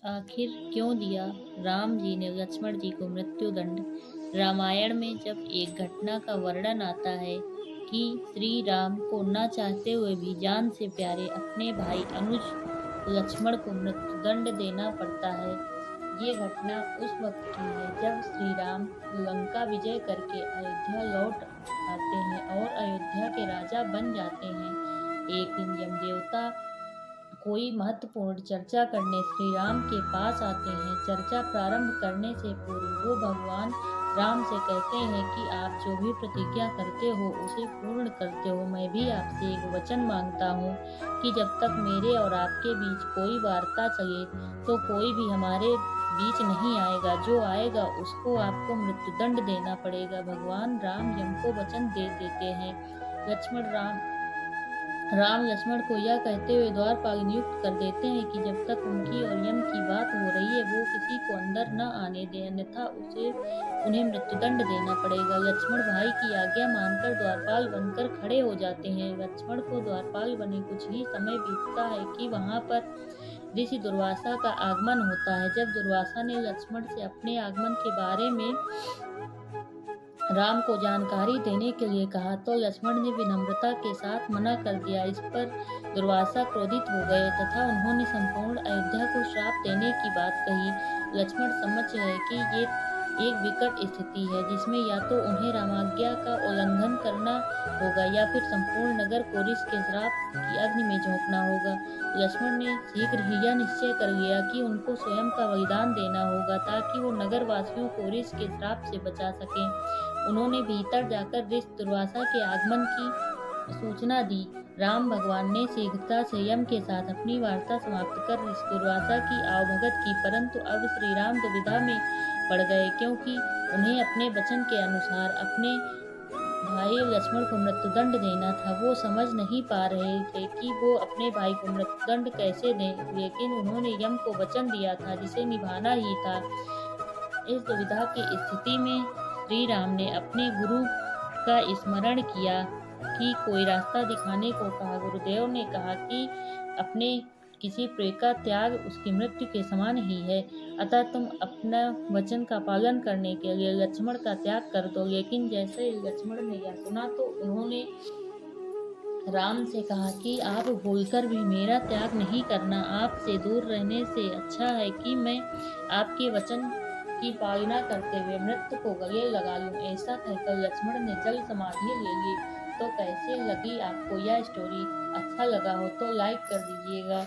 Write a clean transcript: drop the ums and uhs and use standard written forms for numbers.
आखिर क्यों दिया राम जी ने लक्ष्मण जी को मृत्युदंड? रामायण में जब एक घटना का वर्णन आता है कि श्री राम को न चाहते हुए भी जान से प्यारे अपने भाई अनुज लक्ष्मण को मृत्युदंड देना पड़ता है। ये घटना उस वक्त की है जब श्री राम लंका विजय करके अयोध्या लौट आते हैं और अयोध्या के राजा बन जाते हैं। एक दिन यमदेवता कोई महत्वपूर्ण चर्चा करने श्री राम के पास आते हैं। चर्चा प्रारंभ करने से पूर्व वो भगवान राम से कहते हैं कि आप जो भी प्रतिज्ञा करते हो उसे पूर्ण करते हो। मैं भी आपसे एक वचन मांगता हूँ कि जब तक मेरे और आपके बीच कोई वार्ता चले तो कोई भी हमारे बीच नहीं आएगा। जो आएगा उसको आपको मृत्युदंड देना पड़ेगा। भगवान राम यम को वचन दे देते हैं। लक्ष्मण राम राम लक्ष्मण को यह कहते हुए द्वारपाल नियुक्त कर देते हैं कि जब तक उनकी और यम की बात हो रही है वो किसी को अंदर न आने दें, अन्यथा उन्हें मृत्युदंड देना पड़ेगा। लक्ष्मण भाई की आज्ञा मानकर द्वारपाल बनकर खड़े हो जाते हैं। लक्ष्मण को द्वारपाल बने कुछ ही समय बीतता है कि वहां पर ऋषि दुर्वासा का आगमन होता है। जब दुर्वासा ने लक्ष्मण से अपने आगमन के बारे में राम को जानकारी देने के लिए कहा तो लक्ष्मण ने विनम्रता के साथ मना कर दिया। इस पर दुर्वासा क्रोधित हो गए तथा उन्होंने संपूर्ण अयोध्या को श्राप देने की बात कही। लक्ष्मण समझ गए कि ये एक विकट स्थिति है जिसमें या तो उन्हें रामाज्ञा का उल्लंघन करना होगा या फिर संपूर्ण नगर को ऋषि के श्राप की अग्नि में झोंकना होगा। लक्ष्मण ने शीघ्र ही यह निश्चय कर लिया कि उनको स्वयं का बलिदान देना होगा ताकि वो नगर वासियों को ऋषि के श्राप से बचा सकें। उन्होंने भीतर जाकर ऋषि दुर्वासा के आगमन की सूचना दी। राम भगवान ने शीघ्रता से यम के साथ अपनी वार्ता समाप्त कर ऋषि दुर्वासा की आवभगत की, परंतु अब श्री राम दुविधा में पड़ गए क्योंकि उन्हें अपने वचन के अनुसार अपने भाई लक्ष्मण को मृत्युदंड देना था। वो समझ नहीं पा रहे थे कि वो अपने भाई को मृत्युदंड कैसे दें, लेकिन उन्होंने यम को वचन दिया था जिसे निभाना ही था। इस दुविधा की स्थिति में श्री राम ने अपने गुरु का स्मरण किया कि कोई रास्ता दिखाने को कहा। गुरुदेव ने कहा कि अपने किसी प्रिय का त्याग उसकी मृत्यु के समान ही है, अतः तुम अपना वचन का पालन करने के लिए लक्ष्मण का त्याग कर दो। लेकिन जैसे लक्ष्मण ने यह सुना तो उन्होंने राम से कहा कि आप भूलकर भी मेरा त्याग नहीं करना। आपसे दूर रहने से अच्छा है कि मैं आपके वचन की पालना करते हुए मृत्यु को गले लगा लूं। ऐसा कहकर लक्ष्मण ने जल समाधि ले ली। तो कैसे लगी आपको यह स्टोरी? अच्छा लगा हो तो लाइक कर दीजिएगा।